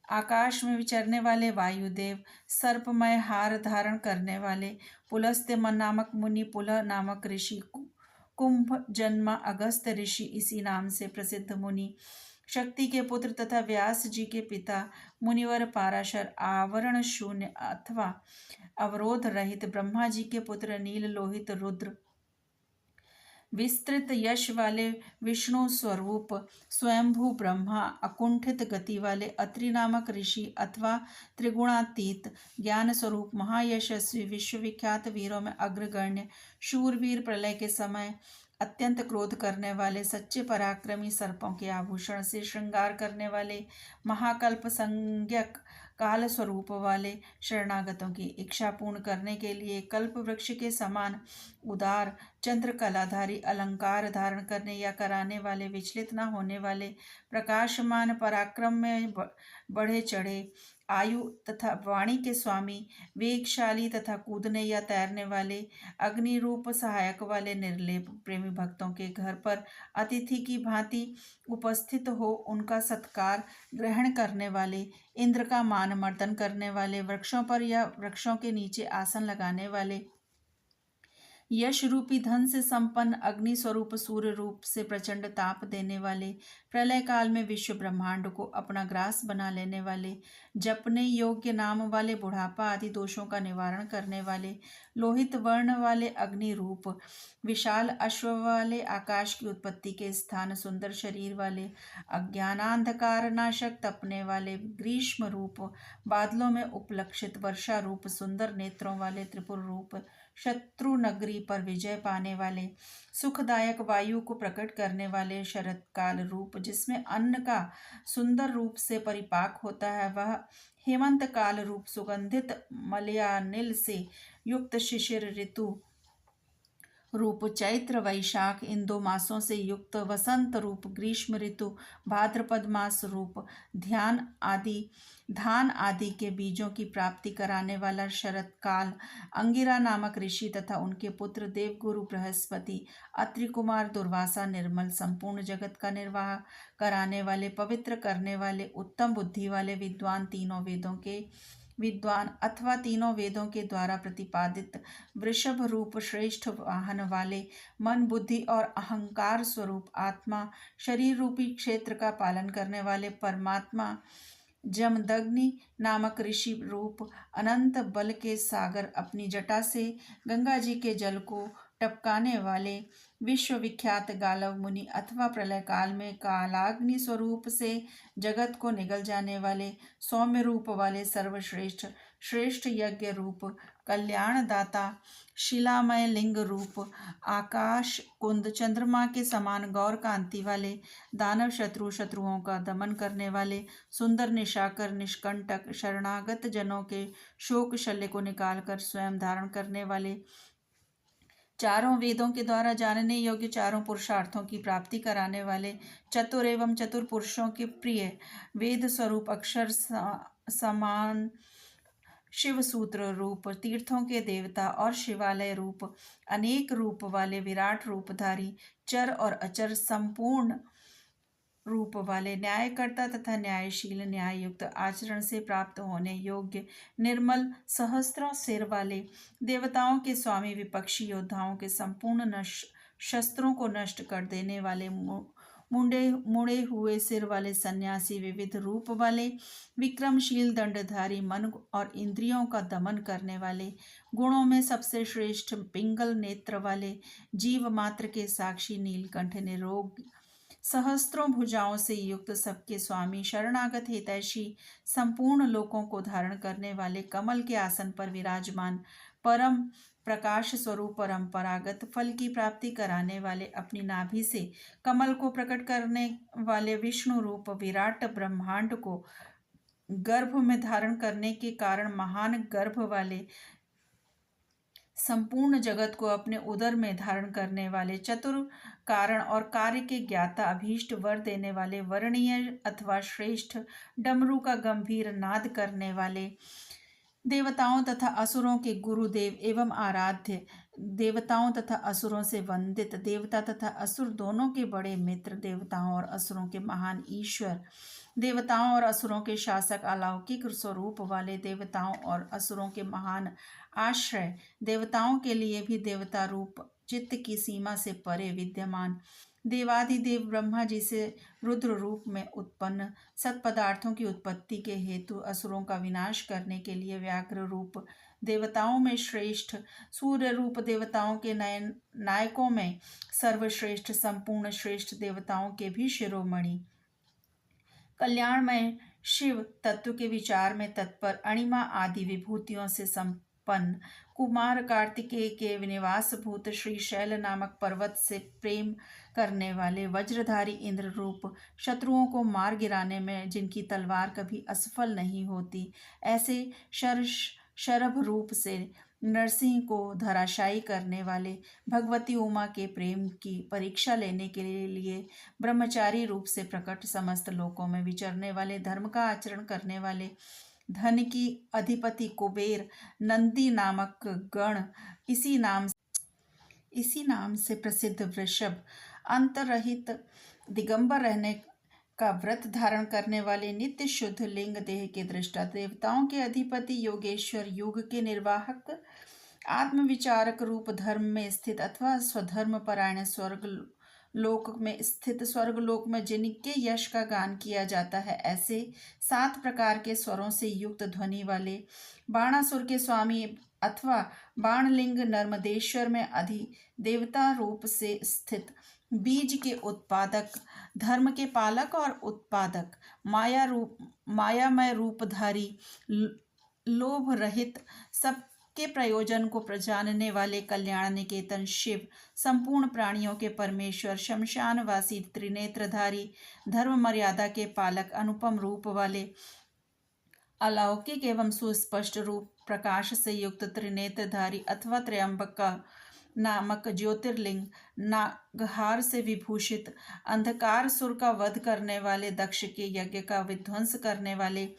आकाश में विचरने वाले वायुदेव, सर्पमय हार धारण करने वाले पुलस्त्य नामक मुनि, पुलह नामक ऋषि, कुंभ जन्मा अगस्त ऋषि इसी नाम से प्रसिद्ध मुनि, शक्ति के पुत्र तथा व्यास जी के पिता मुनिवर पाराशर, आवरण शून्य अथवा अवरोध रहित ब्रह्मा जी के पुत्र नील लोहित रुद्र, विस्तृत यश वाले विष्णु स्वरूप स्वयंभू ब्रह्मा, अकुंठित गति वाले अत्रि नामक ऋषि अथवा त्रिगुणातीत ज्ञान स्वरूप महायशस्वी विश्वविख्यात वीरों में अग्रगण्य शूरवीर, प्रलय के समय अत्यंत क्रोध करने वाले सच्चे पराक्रमी, सर्पों के आभूषण से श्रृंगार करने वाले महाकल्प संज्ञक काल स्वरूप वाले, शरणागतों की इच्छा पूर्ण करने के लिए कल्प वृक्ष के समान उदार, चंद्र कलाधारी, अलंकार धारण करने या कराने वाले, विचलित न होने वाले, प्रकाशमान, पराक्रम में बढ़े चढ़े, आयु तथा वाणी के स्वामी, वेगशाली तथा कूदने या तैरने वाले, अग्नि रूप सहायक वाले, निर्लेप प्रेमी भक्तों के घर पर अतिथि की भांति उपस्थित हो उनका सत्कार ग्रहण करने वाले, इंद्र का मान मर्दन करने वाले, वृक्षों पर या वृक्षों के नीचे आसन लगाने वाले, यश रूपी धन से संपन्न, अग्नि स्वरूप सूर्य रूप से प्रचंड ताप देने वाले, प्रलय काल में विश्व ब्रह्मांड को अपना ग्रास बना लेने वाले, जपने योग्य नाम वाले, बुढ़ापा आदि दोषों का निवारण करने वाले, लोहित वर्ण वाले, अग्नि रूप, विशाल अश्व वाले, आकाश की उत्पत्ति के स्थान, सुंदर शरीर वाले, अज्ञानांधकार नाशक, तपने वाले, ग्रीष्म रूप, बादलों में उपलक्षित, वर्षा रूप, सुंदर नेत्रों वाले, त्रिपुर रूप, शत्रु नगरी पर विजय पाने वाले, सुखदायक वायु को प्रकट करने वाले, शरत काल रूप जिसमें अन्न का सुंदर रूप से परिपाक होता है, वह हेमंत काल रूप, सुगंधित मलयानिल से युक्त शिशिर ऋतु रूप, चैत्र वैशाख इन 2 मासों से युक्त वसंत रूप, ग्रीष्म ऋतु, भाद्रपद मास रूप, धान आदि के बीजों की प्राप्ति कराने वाला शरत काल, अंगिरा नामक ऋषि तथा उनके पुत्र देवगुरु बृहस्पति, अत्रि कुमार दुर्वासा, निर्मल संपूर्ण जगत का निर्वाह कराने वाले, पवित्र करने वाले, उत्तम बुद्धि वाले, विद्वान अथवा तीनों वेदों के द्वारा प्रतिपादित, वृषभ रूप श्रेष्ठ वाहन वाले, मन बुद्धि और अहंकार स्वरूप आत्मा, शरीर रूपी क्षेत्र का पालन करने वाले, परमात्मा, जमदग्नि नामक ऋषि रूप, अनंत बल के सागर, अपनी जटा से गंगा जी के जल को टपकाने वाले, विश्वविख्यात गालव मुनि अथवा प्रलय काल में कालाग्नि स्वरूप से जगत को निगल जाने वाले, सौम्य रूप वाले, सर्वश्रेष्ठ श्रेष्ठ यज्ञ रूप, कल्याणदाता, शिलामय लिंग रूप, आकाश कुंद, चंद्रमा के समान गौर कांति वाले, दानव शत्रुओं का दमन करने वाले, सुंदर निशाकर, निष्कंटक, शरणागत जनों के शोक शल्य को निकालकर स्वयं धारण करने वाले, चारों वेदों के द्वारा जानने योग्य चारों पुरुषार्थों की प्राप्ति कराने वाले, चतुर एवं चतुर पुरुषों के प्रिय, वेद स्वरूप, अक्षर समान, शिव सूत्र रूप, तीर्थों के देवता और शिवालय रूप, अनेक रूप वाले, विराट रूपधारी, चर और अचर संपूर्ण रूप वाले, न्यायकर्ता तथा न्यायशील, न्याययुक्त आचरण से प्राप्त होने योग्य, निर्मल सहस्त्रों सिर वाले, देवताओं के स्वामी, विपक्षी योद्धाओं के संपूर्ण शस्त्रों को नष्ट कर देने वाले, मुड़े हुए सिर वाले सन्यासी, विविध रूप वाले, विक्रमशील, दंडधारी, मन और इंद्रियों का दमन करने वाले, गुणों में सबसे श्रेष्ठ, पिंगल नेत्र वाले, जीव मात्र के साक्षी, नीलकंठ, निरोग, सहस्त्रों भुजाओं से युक्त, सबके स्वामी, शरणागत हितैषी, संपूर्ण लोकों को धारण करने वाले, कमल के आसन पर विराजमान, परम प्रकाश स्वरूप, परंपरागत फल की प्राप्ति कराने वाले, अपनी नाभि से कमल को प्रकट करने वाले, विष्णु रूप, विराट ब्रह्मांड को गर्भ में धारण करने के कारण महान गर्भ वाले, संपूर्ण जगत को अपने उदर में धारण करने वाले, चतुर कारण और कार्य के ज्ञाता, अभीष्ट वर देने वाले, वर्णीय अथवा श्रेष्ठ, डमरू का गंभीर नाद करने वाले, देवताओं तथा असुरों के गुरुदेव एवं आराध्य, देवताओं तथा असुरों से वंदित, देवता तथा असुर दोनों के बड़े मित्र, देवताओं और असुरों के महान ईश्वर, देवताओं और असुरों के शासक, अलौकिक स्वरूप वाले, देवताओं और असुरों के महान आश्रय, देवताओं के लिए भी देवता रूप, चित्त की सीमा से परे विद्यमान, देवाधिदेव ब्रह्मा जी से रुद्र रूप में उत्पन्न, सत पदार्थों की उत्पत्ति के हेतु असुरों का विनाश करने के लिए व्याघ्र रूप, देवताओं में श्रेष्ठ, सूर्य रूप, देवताओं के नयन नायकों में सर्वश्रेष्ठ, संपूर्ण श्रेष्ठ, देवताओं के भी शिरोमणि, कल्याणमय शिव, तत्व के विचार में तत्पर, अणिमा आदि विभूतियों से संपन्न, कुमार कार्तिकेय के निवास भूत, श्री शैल नामक पर्वत से प्रेम करने वाले, वज्रधारी इंद्र रूप, शत्रुओं को मार गिराने में जिनकी तलवार कभी असफल नहीं होती, ऐसे शरभ रूप से नरसिंह को धराशायी करने वाले, भगवती उमा के प्रेम की परीक्षा लेने के लिए ब्रह्मचारी रूप से प्रकट, समस्त लोकों में विचरने वाले, धर्म का आचरण करने वाले, धन की अधिपति कुबेर, नंदी नामक गण, इसी नाम से प्रसिद्ध वृषभ, अंतरहित दिगंबर रहने का व्रत धारण करने वाले, नित्य शुद्ध लिंग देह के दृष्टा, देवताओं के अधिपति, योगेश्वर, युग के निर्वाहक, आत्मविचारक रूप, धर्म में स्थित अथवा स्वधर्म परायण, स्वर्ग लोक में जिनके यश का गान किया जाता है, ऐसे 7 प्रकार के स्वरों से युक्त ध्वनि वाले, बाणासुर के स्वामी अथवा बाणलिंग, नर्मदेश्वर में देवता रूप से स्थित, बीज के उत्पादक, धर्म के पालक और उत्पादक, मायामय रूपधारी, लोभ रहित, सबके प्रयोजन को जानने वाले, कल्याण निकेतन शिव, संपूर्ण प्राणियों के परमेश्वर, शमशानवासी, त्रिनेत्रधारी, धर्म मर्यादा के पालक, अनुपम रूप वाले, अलौकिक एवं सुस्पष्ट रूप प्रकाश से युक्त, त्रिनेत्रधारी अथवा त्रयंबक नामक ज्योतिर्लिंग, नागहार से विभूषित, अंधकार सुर का वध करने वाले, दक्ष के यज्ञ का विध्वंस करने वाले,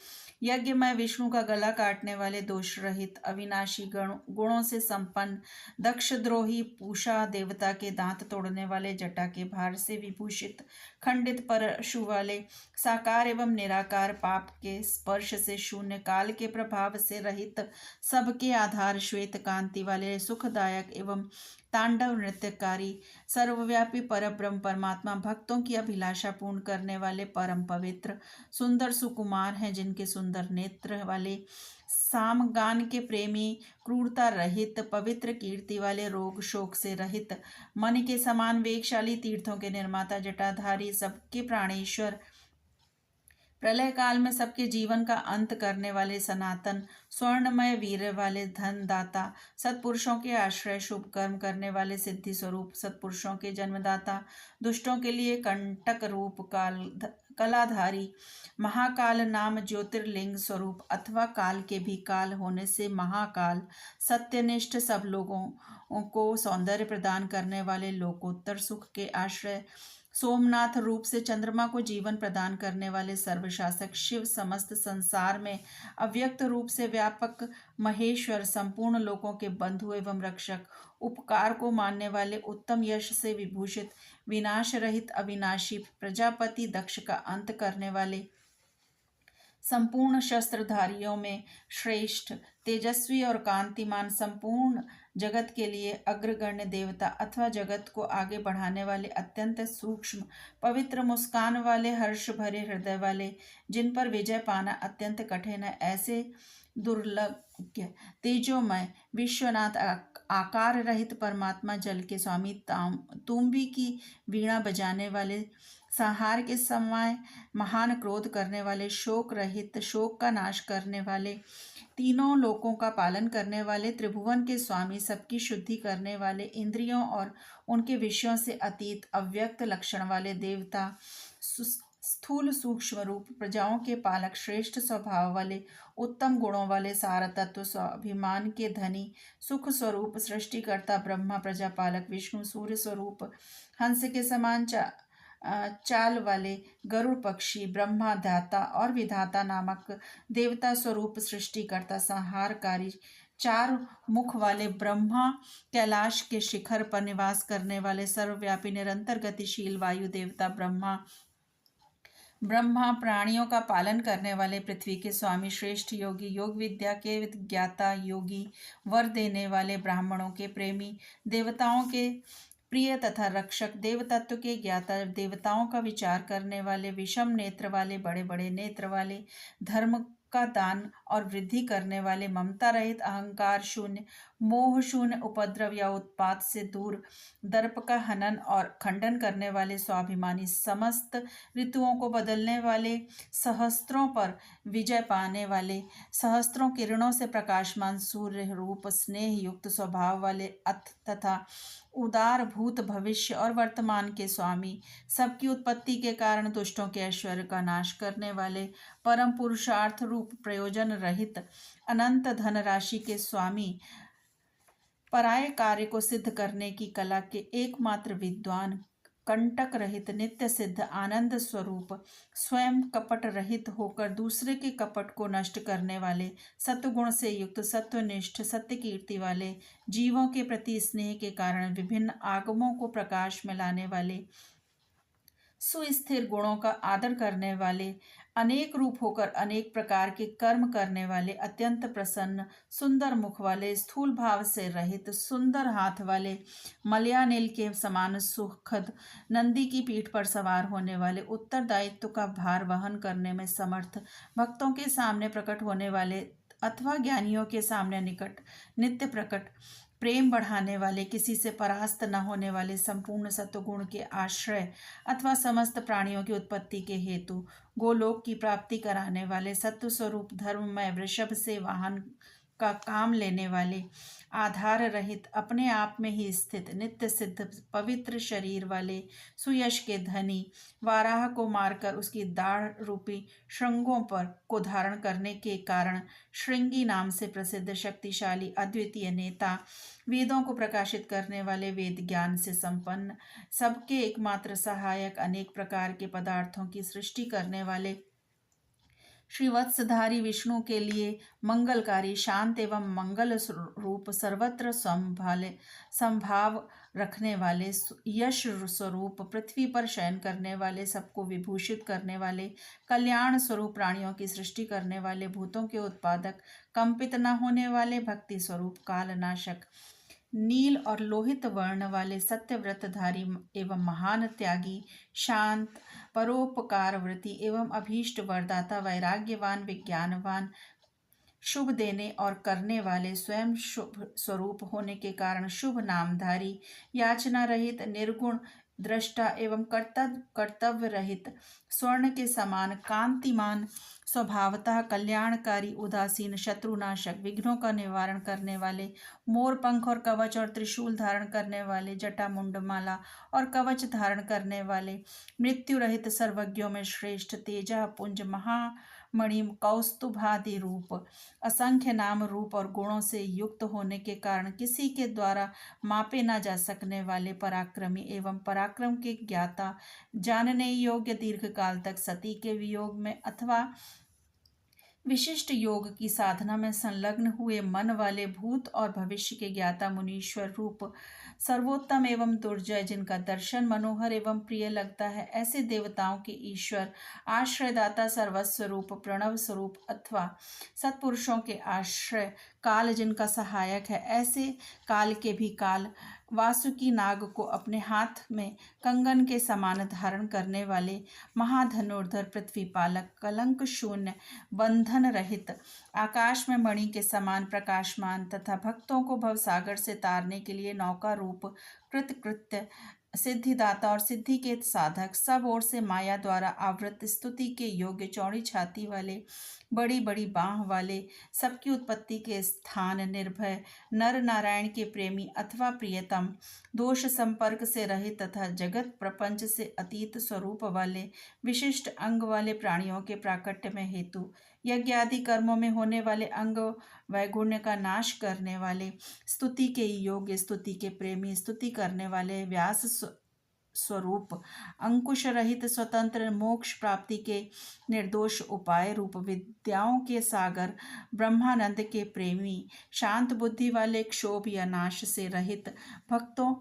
यज्ञ में विष्णु का गला काटने वाले, दोष रहित, अविनाशी, गुणों से संपन्न, दक्षद्रोही, पूषा देवता के दांत तोड़ने वाले, जटा के भार से विभूषित, खंडित परशु वाले, साकार एवं निराकार, पाप के स्पर्श से शून्य, काल के प्रभाव से रहित, सबके आधार, श्वेत कांति वाले, सुखदायक एवं तांडव नृत्यकारी, सर्वव्यापी परब्रह्म परमात्मा, भक्तों की अभिलाषा पूर्ण करने वाले, परम पवित्र, सुंदर सुकुमार हैं, जिनके सुंदर नेत्र वाले, सामगान के प्रेमी, क्रूरता रहित, पवित्र कीर्ति वाले, रोग शोक से रहित, मन के समान वेगशाली, तीर्थों के निर्माता, जटाधारी, सबके प्राणेश्वर, प्रलय काल में सबके जीवन का अंत करने वाले, सनातन, स्वर्णमय वीर वाले, धन दाता, सत्पुरुषों के आश्रय, शुभ कर्म करने वाले, सिद्धि स्वरूप, सत्पुरुषों के जन्मदाता, दुष्टों के लिए कंटक रूप, कलाधारी, महाकाल नाम ज्योतिर्लिंग स्वरूप अथवा काल के भी काल होने से महाकाल, सत्यनिष्ठ, सब लोगों को सौंदर्य प्रदान करने वाले, लोकोत्तर सुख के आश्रय, सोमनाथ रूप से चंद्रमा को जीवन प्रदान करने वाले, सर्वशासक शिव, समस्त संसार में अव्यक्त रूप से व्यापक महेश्वर, संपूर्ण लोकों के बंधु एवं रक्षक, उपकार को मानने वाले, उत्तम यश से विभूषित, विनाश रहित, अविनाशी, प्रजापति दक्ष का अंत करने वाले, संपूर्ण शस्त्रधारियों में श्रेष्ठ, तेजस्वी और कांतिमान, संपूर्ण जगत के लिए अग्रगण्य देवता अथवा जगत को आगे बढ़ाने वाले, अत्यंत सूक्ष्म, पवित्र मुस्कान वाले, हर्ष भरे हृदय वाले, जिन पर विजय पाना अत्यंत कठिन है, ऐसे दुर्लभ, तेजोमय, विश्वनाथ, आकार रहित परमात्मा, जल के स्वामी, तुम्बी की वीणा बजाने वाले, संहार के समय महान क्रोध करने वाले, शोक रहित, शोक का नाश करने वाले, तीनों लोकों का पालन करने वाले, त्रिभुवन के स्वामी, सबकी शुद्धि करने वाले, इंद्रियों और उनके विषयों से अतीत, अव्यक्त लक्षण वाले देवता, स्थूल सूक्ष्म रूप, प्रजाओं के पालक, श्रेष्ठ स्वभाव वाले, उत्तम गुणों वाले, सार तत्व, स्वाभिमान के धनी, सुख स्वरूप, सृष्टिकर्ता ब्रह्मा, प्रजापालक विष्णु, सूर्य स्वरूप, हंस के समान चाल वाले, गरुड़ पक्षी, ब्रह्मा दाता और विधाता नामक देवता स्वरूप, सृष्टिकर्ता, संहारकारी, 4 मुख वाले, ब्रह्मा, कैलाश के शिखर पर निवास करने वाले, सर्वव्यापी, निरंतर गतिशील वायु देवता ब्रह्मा, ब्रह्मा, प्राणियों का पालन करने वाले, पृथ्वी के स्वामी, श्रेष्ठ योगी, योग विद्या के ज्ञाता योगी, वर देने वाले, ब्राह्मणों के प्रेमी, देवताओं के प्रिय तथा रक्षक, देव तत्व के ज्ञाता, देवताओं का विचार करने वाले, विषम नेत्र वाले, बड़े बड़े नेत्र वाले, धर्म का दान और वृद्धि करने वाले, ममता रहित, अहंकार शून्य, मोह शून्य, उपद्रव या उत्पात से दूर, दर्प का हनन और खंडन करने वाले, स्वाभिमानी, समस्त ऋतुओं को बदलने वाले, सहस्त्रों पर विजय पाने वाले, सहस्त्रों किरणों से प्रकाशमान, सूर्य रूप, स्नेह युक्त स्वभाव वाले, अथ तथा उदार भूत, भविष्य और वर्तमान के स्वामी, सबकी उत्पत्ति के कारण दुष्टों के ऐश्वर्य का नाश करने वाले, परम पुरुषार्थ रूप, प्रयोजन रहित, अनंत धन राशि के स्वामी, पराये कार्य को सिद्ध करने की कला के एकमात्र विद्वान, कंटक रहित, नित्य सिद्ध, आनंद स्वरूप, स्वयं कपट रहित होकर दूसरे के कपट को नष्ट करने वाले, सत्वगुण से युक्त, सत्वनिष्ठ, सत्य कीर्ति वाले, जीवों के प्रति स्नेह के कारण विभिन्न आगमों को प्रकाश में लाने वाले, सुस्थिर गुणों का आदर करने वाले, अनेक रूप होकर अनेक प्रकार के कर्म करने वाले, अत्यंत प्रसन्न, सुंदर मुख वाले, स्थूल भाव से रहित, सुंदर हाथ वाले, मलयानिल के समान सुखद, नंदी की पीठ पर सवार होने वाले, उत्तरदायित्व का भार वहन करने में समर्थ, भक्तों के सामने प्रकट होने वाले अथवा ज्ञानियों के सामने निकट, नित्य प्रकट, प्रेम बढ़ाने वाले, किसी से परास्त न होने वाले, संपूर्ण सत्वगुण के आश्रय अथवा समस्त प्राणियों की उत्पत्ति के हेतु, गोलोक की प्राप्ति कराने वाले, सत्व स्वरूप, धर्ममय, वृषभ से वाहन का काम लेने वाले, आधार रहित, अपने आप में ही स्थित, नित्य सिद्ध, पवित्र शरीर वाले, सुयश के धनी, वाराह को मारकर उसकी दाढ़ रूपी श्रृंगों पर को धारण करने के कारण श्रृंगी नाम से प्रसिद्ध, शक्तिशाली, अद्वितीय नेता, वेदों को प्रकाशित करने वाले, वेद ज्ञान से संपन्न, सबके एकमात्र सहायक, अनेक प्रकार के पदार्थों की सृष्टि करने वाले, श्रीवत्सधारी, विष्णु के लिए मंगलकारी, शांत एवं मंगल रूप, सर्वत्र संभाव रखने वाले, यश स्वरूप, पृथ्वी पर शयन करने वाले, सबको विभूषित करने वाले, कल्याण स्वरूप, प्राणियों की सृष्टि करने वाले, भूतों के उत्पादक, कंपित न होने वाले, भक्ति स्वरूप, कालनाशक, नील और लोहित वर्ण वाले, सत्यव्रतधारी एवं महान त्यागी, शांत, परोपकार वृत्ति एवं अभीष्ट वरदाता, वैराग्यवान, विज्ञानवान, शुभ देने और करने वाले, स्वयं शुभ स्वरूप होने के कारण शुभ नामधारी, याचना रहित, निर्गुण, दृष्टा एवं कर्तव्य रहित, स्वर्ण के समान कांतिमान, स्वभावतः कल्याणकारी, उदासीन, शत्रुनाशक, विघ्नों का निवारण करने वाले, मोर पंख और कवच और त्रिशूल धारण करने वाले, जटा मुंडमाला और कवच धारण करने वाले, मृत्यु रहित, सर्वज्ञों में श्रेष्ठ, तेजा पुंज, महामणि, कौस्तुभादि रूप, असंख्य नाम रूप और गुणों से युक्त होने के कारण किसी के द्वारा मापे न जा सकने वाले, पराक्रमी एवं पराक्रम के ज्ञाता, जानने योग्य, दीर्घ काल तक सती के वियोग में अथवा विशिष्ट योग की साधना में संलग्न हुए मन वाले, भूत और भविष्य के ज्ञाता, मुनीश्वर रूप, सर्वोत्तम एवं दुर्जय, जिनका दर्शन मनोहर एवं प्रिय लगता है, ऐसे देवताओं के ईश्वर, आश्रयदाता, सर्वस्व रूप, प्रणव स्वरूप अथवा सत्पुरुषों के आश्रय, काल जिनका सहायक है, ऐसे काल के भी काल, वासुकी नाग को अपने हाथ में कंगन के समान धारण करने वाले, महाधनुर्धर, पृथ्वी पालक, कलंक शून्य, बंधन रहित, आकाश में मणि के समान प्रकाशमान तथा भक्तों को भवसागर से तारने के लिए नौका रूप, कृतकृत्य, सिद्धिदाता और सिद्धि के साधक, सब ओर से माया द्वारा आवृत, स्तुति के योग्य, चौड़ी छाती वाले, बड़ी बड़ी बाह वाले, सबकी उत्पत्ति के स्थान, निर्भय, नर नारायण के प्रेमी अथवा प्रियतम, दोष संपर्क से रहित तथा जगत प्रपंच से अतीत स्वरूप वाले, विशिष्ट अंग वाले, प्राणियों के प्राकट्य में हेतु, यज्ञ आदि कर्मों में होने वाले अंग वैगुण्य का नाश करने वाले, स्तुति के योग्य, स्तुति के प्रेमी, स्तुति करने वाले, व्यास स्वरूप, अंकुश रहित, स्वतंत्र, मोक्ष प्राप्ति के निर्दोष उपाय रूप, विद्याओं के सागर, ब्रह्मानंद के प्रेमी, शांत बुद्धि वाले, क्षोभ या नाश से रहित, भक्तों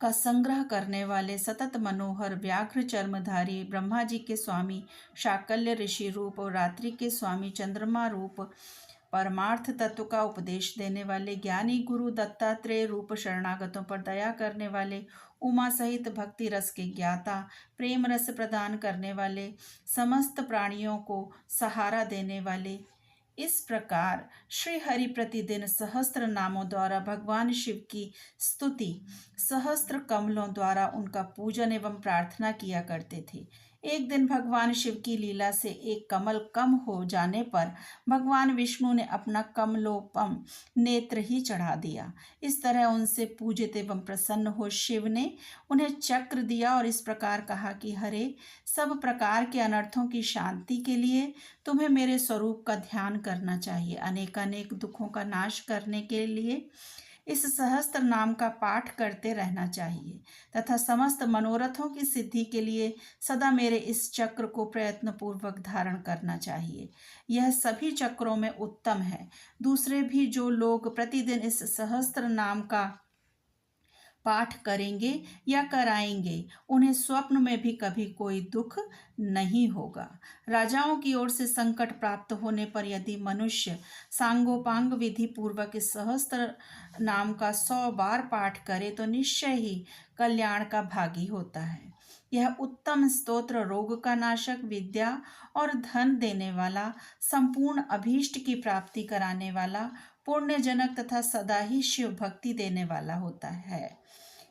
का संग्रह करने वाले सतत मनोहर व्याघ्र चर्मधारी ब्रह्मा जी के स्वामी शाकल्य ऋषि रूप और रात्रि के स्वामी चंद्रमा रूप परमार्थ तत्व का उपदेश देने वाले ज्ञानी गुरु दत्तात्रेय रूप शरणागतों पर दया करने वाले उमा सहित भक्ति रस के ज्ञाता प्रेम रस प्रदान करने वाले समस्त प्राणियों को सहारा देने वाले, इस प्रकार श्री हरि प्रतिदिन सहस्त्र नामों द्वारा भगवान शिव की स्तुति, सहस्त्र कमलों द्वारा उनका पूजन एवं प्रार्थना किया करते थे। एक दिन भगवान शिव की लीला से एक कमल कम हो जाने पर भगवान विष्णु ने अपना कमलोपम नेत्र ही चढ़ा दिया। इस तरह उनसे पूजित एवं प्रसन्न हो शिव ने उन्हें चक्र दिया और इस प्रकार कहा कि हरे, सब प्रकार के अनर्थों की शांति के लिए तुम्हें मेरे स्वरूप का ध्यान करना चाहिए। अनेकानेक दुखों का नाश करने के लिए इस सहस्त्र नाम का पाठ करते रहना चाहिए तथा समस्त मनोरथों की सिद्धि के लिए सदा मेरे इस चक्र को प्रयत्न पूर्वक धारण करना चाहिए। यह सभी चक्रों में उत्तम है। दूसरे भी जो लोग प्रतिदिन इस सहस्त्र नाम का पाठ करेंगे या कराएंगे, उन्हें स्वप्न में भी कभी कोई दुख नहीं होगा। राजाओं की ओर से संकट प्राप्त होने पर यदि मनुष्य सांगोपांग विधि पूर्वक इस सहस्त्र नाम का 100 बार पाठ करे तो निश्चय ही कल्याण का भागी होता है। यह उत्तम स्तोत्र रोग का नाशक, विद्या और धन देने वाला, संपूर्ण अभीष्ट की प्राप्ति कराने वाला, पुण्यजनक तथा सदा ही शिव भक्ति देने वाला होता है।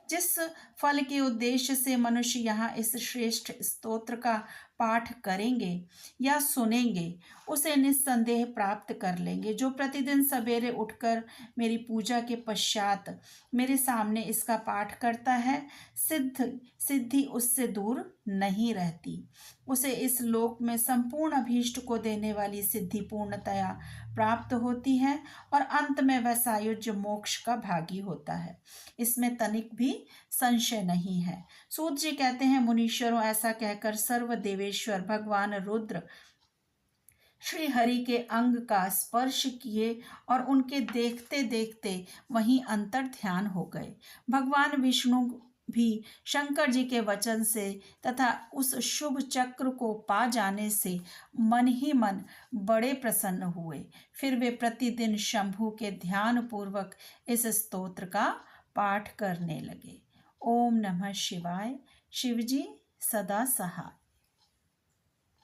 जिस फल के उद्देश्य से मनुष्य यहाँ इस श्रेष्ठ स्तोत्र का पाठ करेंगे या सुनेंगे, उसे निस्संदेह प्राप्त कर लेंगे। जो प्रतिदिन सवेरे उठकर मेरी पूजा के पश्चात मेरे सामने इसका पाठ करता है, सिद्धि उससे दूर नहीं रहती। उसे इस लोक में संपूर्ण अभीष्ट को देने वाली सिद्धि पूर्णतया प्राप्त होती है और अंत में वह सायुज्य मोक्ष का भागी होता है। इसमें तनिक भी संशय नहीं है। सूत जी कहते हैं, मुनीश्वरों, ऐसा कहकर सर्व देवेश्वर भगवान रुद्र श्री हरि के अंग का स्पर्श किए और उनके देखते देखते वहीं अंतर ध्यान हो गए। भगवान विष्णु भी शंकर जी के वचन से तथा उस शुभ चक्र को पा जाने से मन ही मन बड़े प्रसन्न हुए। फिर वे प्रतिदिन शंभु के ध्यान पूर्वक इस स्तोत्र का पाठ करने लगे। ओम नमः शिवाय। शिवजी सदा सहाय।